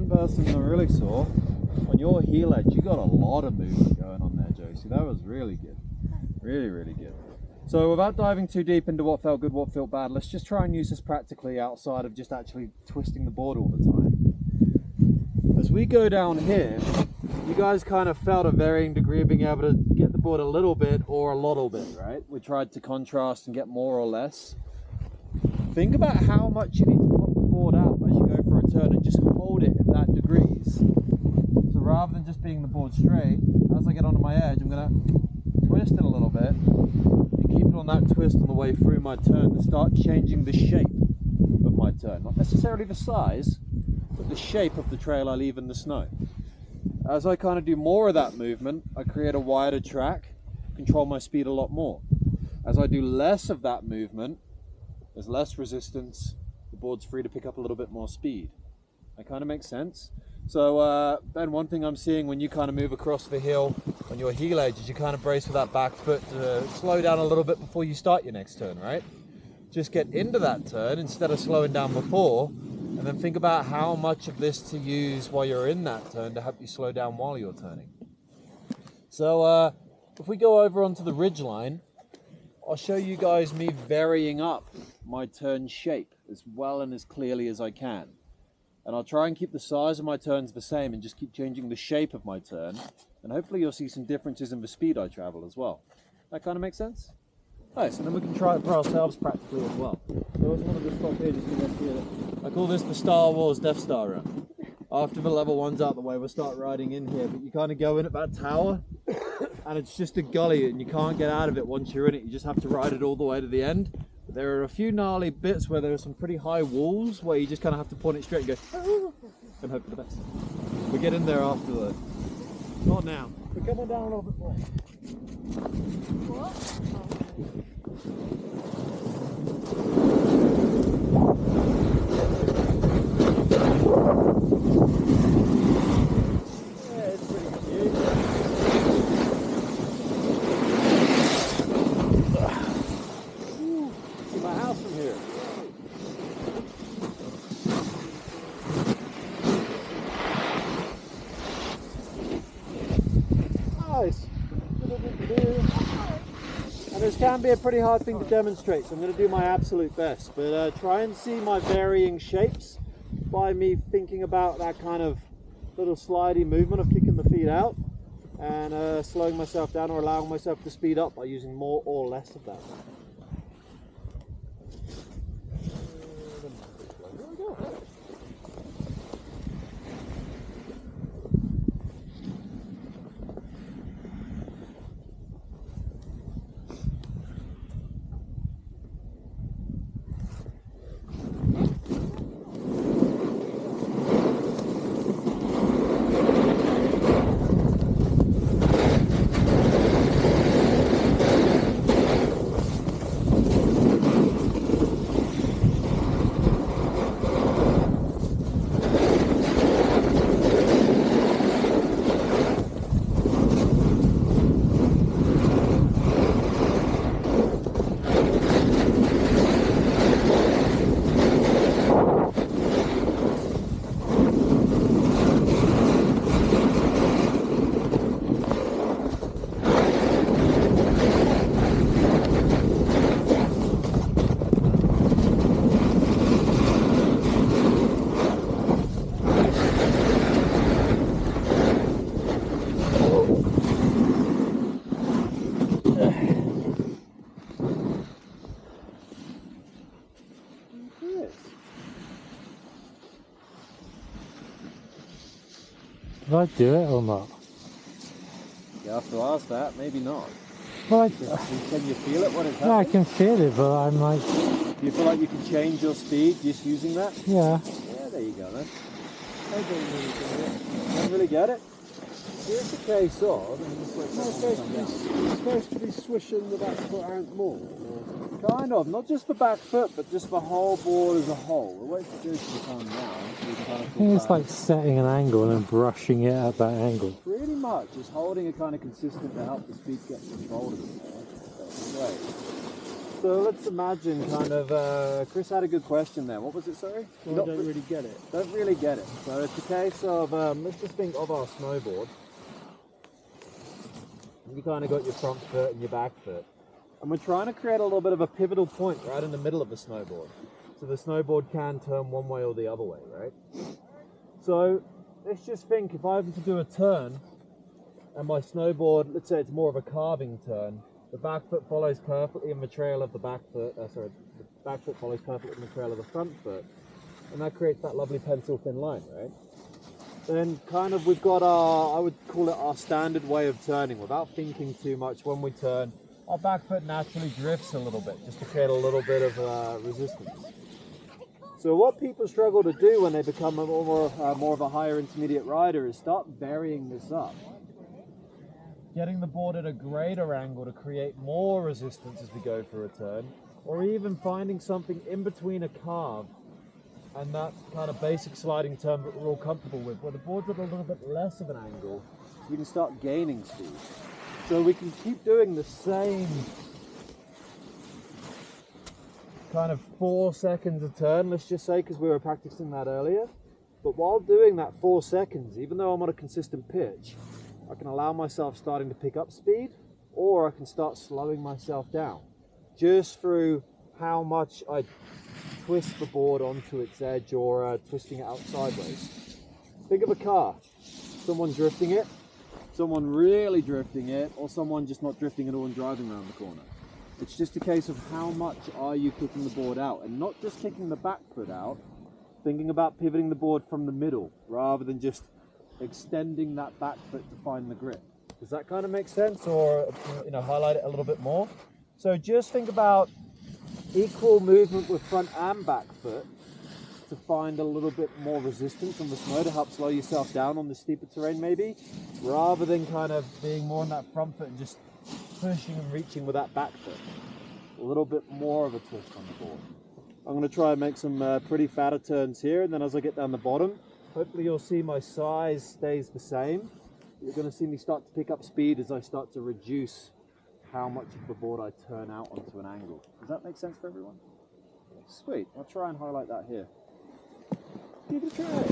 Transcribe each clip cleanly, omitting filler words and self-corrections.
one person I really saw, on your heel edge, you got a lot of movement going on there, Josie. That was really good. Really, really good. So without diving too deep into what felt good, what felt bad, let's just try and use this practically outside of just actually twisting the board all the time. As we go down here, you guys kind of felt a varying degree of being able to get the board a little bit or a lot bit, right? We tried to contrast and get more or less. Think about how much you need to pop the board out as you go for a turn and just hold it at that degrees. So rather than just being the board straight, as I get onto my edge, I'm going to twist it a little bit and keep it on that twist on the way through my turn to start changing the shape of my turn. Not necessarily the size, but the shape of the trail I leave in the snow. As I kind of do more of that movement, I create a wider track, control my speed a lot more. As I do less of that movement, there's less resistance, the board's free to pick up a little bit more speed. That kind of makes sense. So Ben, one thing I'm seeing when you kind of move across the hill on your heel edge is you kind of brace with that back foot to slow down a little bit before you start your next turn, right? Just get into that turn instead of slowing down before, and then think about how much of this to use while you're in that turn to help you slow down while you're turning. So if we go over onto the ridge line, I'll show you guys me varying up my turn shape as well and as clearly as I can. And I'll try and keep the size of my turns the same and just keep changing the shape of my turn. And hopefully you'll see some differences in the speed I travel as well. That kind of makes sense? Nice, and then we can try it for ourselves practically as well. So I just wanted to stop here just to get here. I call this the Star Wars Death Star run. After the level 1's out the way, we'll start riding in here, but you kind of go in at that tower and it's just a gully and you can't get out of it once you're in it. You just have to ride it all the way to the end. But there are a few gnarly bits where there are some pretty high walls where you just kind of have to point it straight and go and hope for the best. We get in there after the... Not now. We're coming down a little bit more. What? Yeah, it's pretty cute. See my house from here. Nice. And this can be a pretty hard thing to demonstrate, so I'm going to do my absolute best. But try and see my varying shapes by me thinking about that kind of little slidey movement of kicking the feet out and slowing myself down or allowing myself to speed up by using more or less of that. There we go. Did I do it or not? You have to ask that, maybe not. Well, Can you feel it when it's happening? yeah, I can feel it, but I'm like... Do you feel like you can change your speed just using that? Yeah. Yeah, there you go then. I don't really get it. You don't really get it? Here's the case of... It's supposed to be swishing the back foot out more. Kind of, not just the back foot, but just the whole board as a whole. We'll wait for Josie to calm down. So we can kind of I think it's like setting an angle and brushing it at that angle. pretty much, just holding it kind of consistent to help the speed get controlled a bit more. That's great. So let's imagine kind of, Chris had a good question there. What was it, sorry? Well, I don't really get it. Don't really get it. So it's a case of, let's just think of our snowboard. You kind of got your front foot and your back foot. And we're trying to create a little bit of a pivotal point right in the middle of the snowboard. So the snowboard can turn one way or the other way, right? So let's just think if I were to do a turn and my snowboard, let's say it's more of a carving turn, the back foot follows perfectly in the trail of the back foot, the back foot follows perfectly in the trail of the front foot. And that creates that lovely pencil thin line, right? Then kind of we've got our, I would call it our standard way of turning without thinking too much when we turn. Our back foot naturally drifts a little bit just to create a little bit of resistance. So what people struggle to do when they become more of a higher intermediate rider is start varying this up. Getting the board at a greater angle to create more resistance as we go for a turn, or even finding something in between a carve and that kind of basic sliding turn that we're all comfortable with, where the board's at a little bit less of an angle, so we can start gaining speed. So we can keep doing the same kind of 4 seconds a turn, let's just say, because we were practicing that earlier. But while doing that 4 seconds, even though I'm on a consistent pitch, I can allow myself starting to pick up speed, or I can start slowing myself down just through how much I twist the board onto its edge or twisting it out sideways. Think of a car, someone drifting it, someone really drifting it, or someone just not drifting at all and driving around the corner. It's just a case of how much are you kicking the board out, and not just kicking the back foot out, thinking about pivoting the board from the middle rather than just extending that back foot to find the grip. Does that kind of make sense, or highlight it a little bit more? So just think about equal movement with front and back foot to find a little bit more resistance on the snow to help slow yourself down on the steeper terrain maybe, rather than kind of being more on that front foot and just pushing and reaching with that back foot. A little bit more of a twist on the board. I'm going to try and make some pretty fatter turns here, and then as I get down the bottom, hopefully you'll see my size stays the same. You're going to see me start to pick up speed as I start to reduce how much of the board I turn out onto an angle. Does that make sense for everyone? Sweet, I'll try and highlight that here. Give it a try.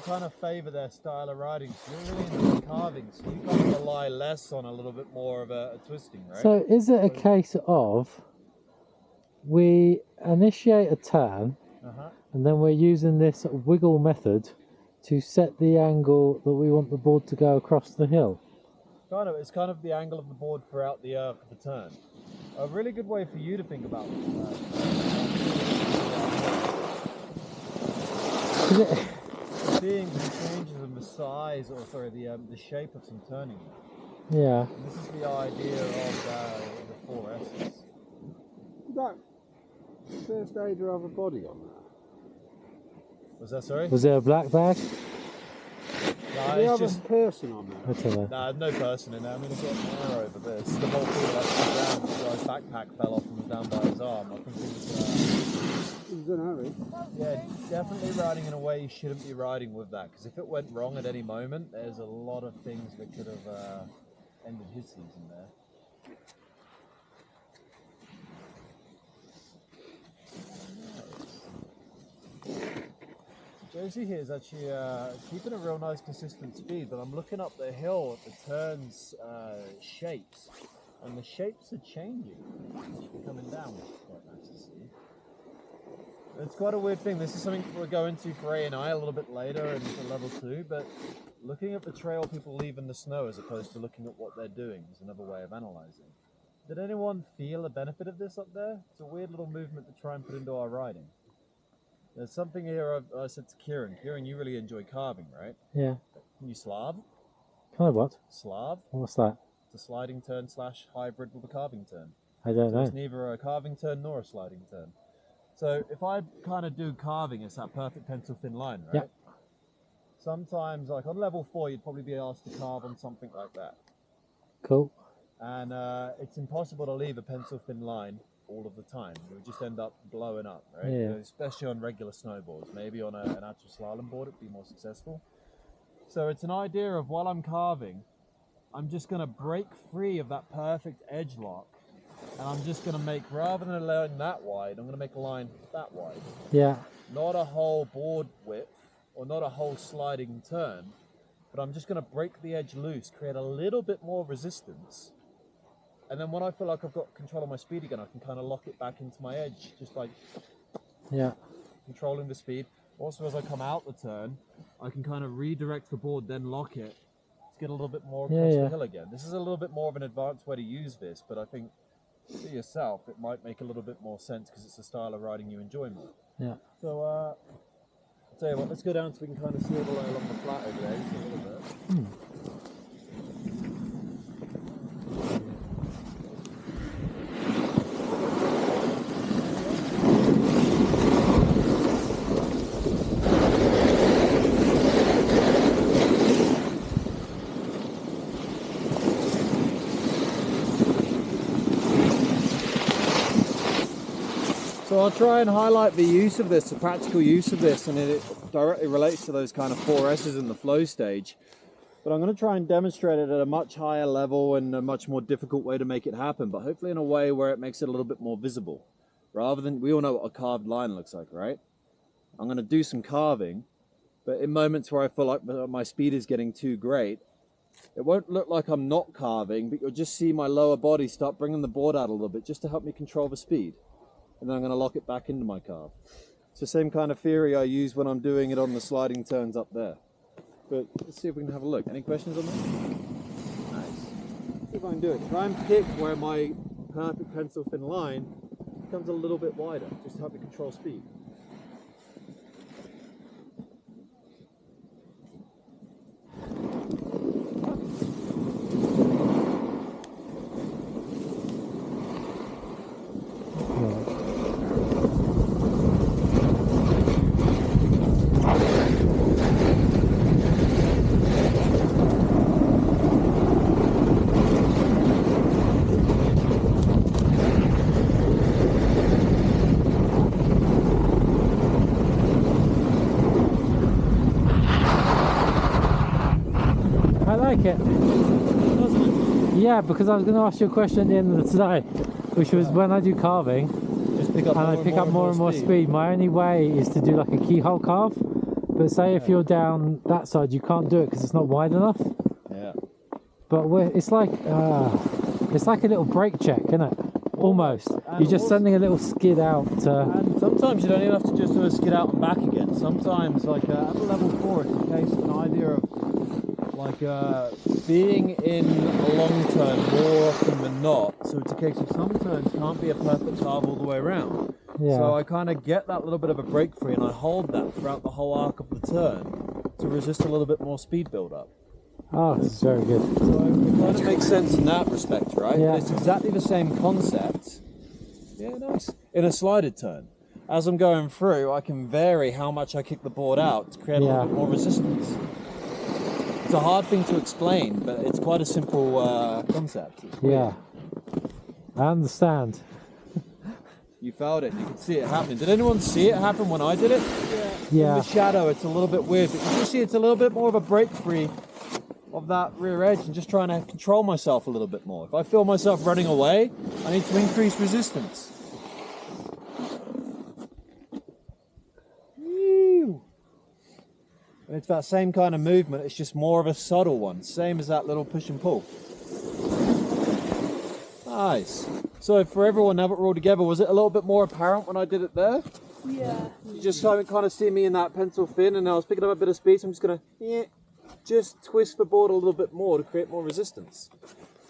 Kind of favour their style of riding, so you're really into carving, so you kind of rely less on a little bit more of a twisting, right? So is it a case of we initiate a turn and then we're using this wiggle method to set the angle that we want the board to go across the hill? It's kind of the angle of the board throughout the turn. A really good way for you to think about seeing some changes in the size, or sorry, the shape of some turning. Yeah. And this is the idea of the 4 S's. That first aid or other body on that? Was that, sorry? Was there a black bag? No, The it's other just person on there? I don't know. no person in there. I mean, I've got an arrow over this. The whole thing that the guy's backpack fell off and was down by his arm. I think it was in a hurry. yeah, definitely riding in a way you shouldn't be riding with that, because if it went wrong at any moment, there's a lot of things that could have ended his season there. Josie here is actually keeping a real nice consistent speed, but I'm looking up the hill at the turns shapes, and the shapes are changing. It's coming down, which is quite nice to see. It's quite a weird thing. This is something we'll go into for A&I a little bit later and for level 2, but looking at the trail people leave in the snow as opposed to looking at what they're doing is another way of analysing. Did anyone feel a benefit of this up there? It's a weird little movement to try and put into our riding. There's something here I said to Kieran. Kieran, you really enjoy carving, right? Yeah. Can you Slav? Can I what? Slav? What's that? It's a sliding turn / hybrid with a carving turn. I don't know. It's neither a carving turn nor a sliding turn. So if I kind of do carving, it's that perfect pencil thin line, right? Yeah. Sometimes, like on level 4, you'd probably be asked to carve on something like that. Cool. And it's impossible to leave a pencil thin line all of the time. You would just end up blowing up, right? Yeah. Especially on regular snowboards. Maybe on an actual slalom board it'd be more successful. So it's an idea of while I'm carving, I'm just going to break free of that perfect edge lock, and I'm just going to make, rather than a line that wide, I'm going to make a line that wide. Yeah. Not a whole board width or not a whole sliding turn, but I'm just going to break the edge loose, create a little bit more resistance. And then when I feel like I've got control of my speed again, I can kind of lock it back into my edge, just by controlling the speed. Also, as I come out the turn, I can kind of redirect the board, then lock it to get a little bit more across the hill again. This is a little bit more of an advanced way to use this, but I think for yourself, it might make a little bit more sense because it's a style of riding you enjoy more. Yeah. So, I'll tell you what, let's go down so we can kind of see all the way along the flat over there, just a little bit. So I'll try and highlight the use of this, the practical use of this, and it directly relates to those kind of 4 S's in the flow stage. But I'm going to try and demonstrate it at a much higher level and a much more difficult way to make it happen, but hopefully in a way where it makes it a little bit more visible. Rather than, we all know what a carved line looks like, right? I'm going to do some carving, but in moments where I feel like my speed is getting too great, it won't look like I'm not carving, but you'll just see my lower body start bringing the board out a little bit just to help me control the speed. And then I'm going to lock it back into my carve. It's the same kind of theory I use when I'm doing it on the sliding turns up there. But let's see if we can have a look. Any questions on that? Nice. See if I can do it. Try and pick where my perfect pencil thin line becomes a little bit wider, just to help me control speed. It. Yeah, because I was going to ask you a question at the end of the today, which was when I do carving, just pick up and I pick up more and more speed. My only way is to do like a keyhole carve. But say if you're down that side, you can't do it because it's not wide enough. Yeah. But it's like a little brake check, isn't it? Almost. And you're just sending a little skid out. And sometimes you don't even have to just do a skid out and back again. Sometimes, like at level 4, it's a case of an idea of like being in a long turn more often than not. So it's a case of some turns can't be a perfect carve all the way around. Yeah. So I kind of get that little bit of a break free and I hold that throughout the whole arc of the turn to resist a little bit more speed build up. Oh, this is very good. So it kind of makes sense in that respect, right? Yeah. It's exactly the same concept. Yeah, nice. In a slided turn. As I'm going through, I can vary how much I kick the board out to create a little bit more resistance. It's a hard thing to explain, but it's quite a simple concept. Yeah, I understand. You felt it, you could see it happening. Did anyone see it happen when I did it? Yeah. In the shadow, it's a little bit weird, but you can see it's a little bit more of a break free of that rear edge and just trying to control myself a little bit more. If I feel myself running away, I need to increase resistance. And it's that same kind of movement, it's just more of a subtle one. Same as that little push and pull. Nice. So for everyone, now that we're all together, was it a little bit more apparent when I did it there? Yeah. You just kind of see me in that pencil fin, and I was picking up a bit of speed, so I'm just going to just twist the board a little bit more to create more resistance.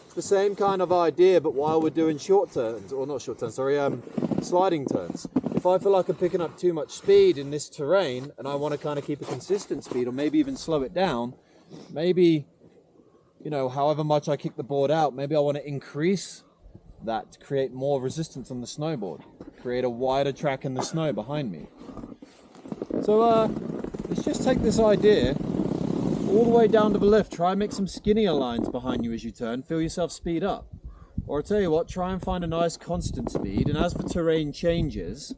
It's the same kind of idea, but while we're doing short turns, or not short turns, sorry, sliding turns. If I feel like I'm picking up too much speed in this terrain, and I want to kind of keep a consistent speed, or maybe even slow it down, maybe, you know, however much I kick the board out, maybe I want to increase that to create more resistance on the snowboard, create a wider track in the snow behind me. So let's just take this idea all the way down to the lift. Try and make some skinnier lines behind you as you turn. Feel yourself speed up. Or I'll tell you what, try and find a nice constant speed, and as the terrain changes,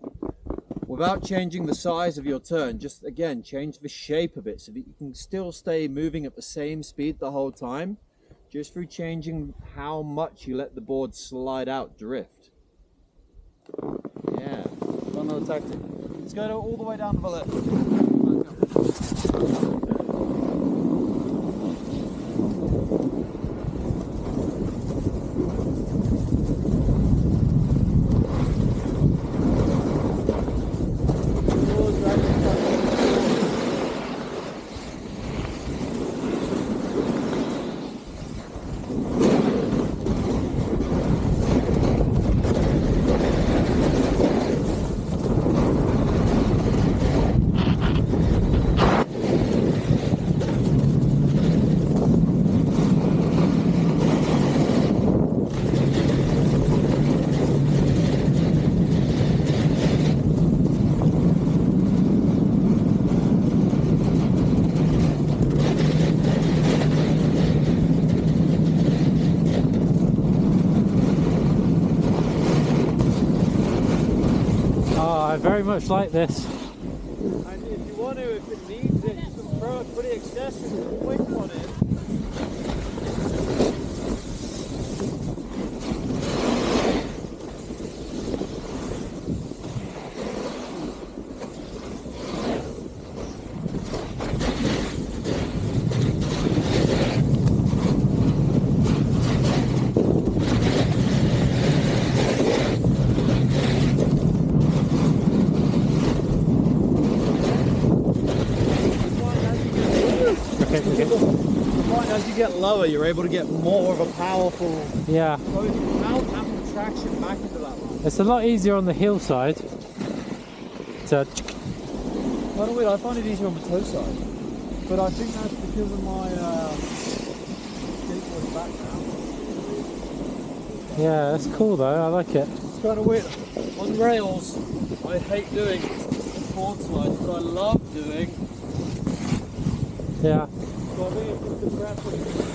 without changing the size of your turn, just again change the shape of it so that you can still stay moving at the same speed the whole time, just through changing how much you let the board slide out, drift. Yeah, one little tactic. Let's go all the way down to the left. I very much like this. And if you want to, if it needs it, you can throw a pretty excessive quick on it. As you get lower, you're able to get more of a powerful, Yeah, without having traction back into that line. it's a lot easier on the hillside to By the way, I find it easier on the toe side, but I think that's because of my skateboard background. yeah, that's cool though, I like it. It's kind of weird. On rails, I hate doing board slides, but I love doing. Yeah. So I think it's just the practice.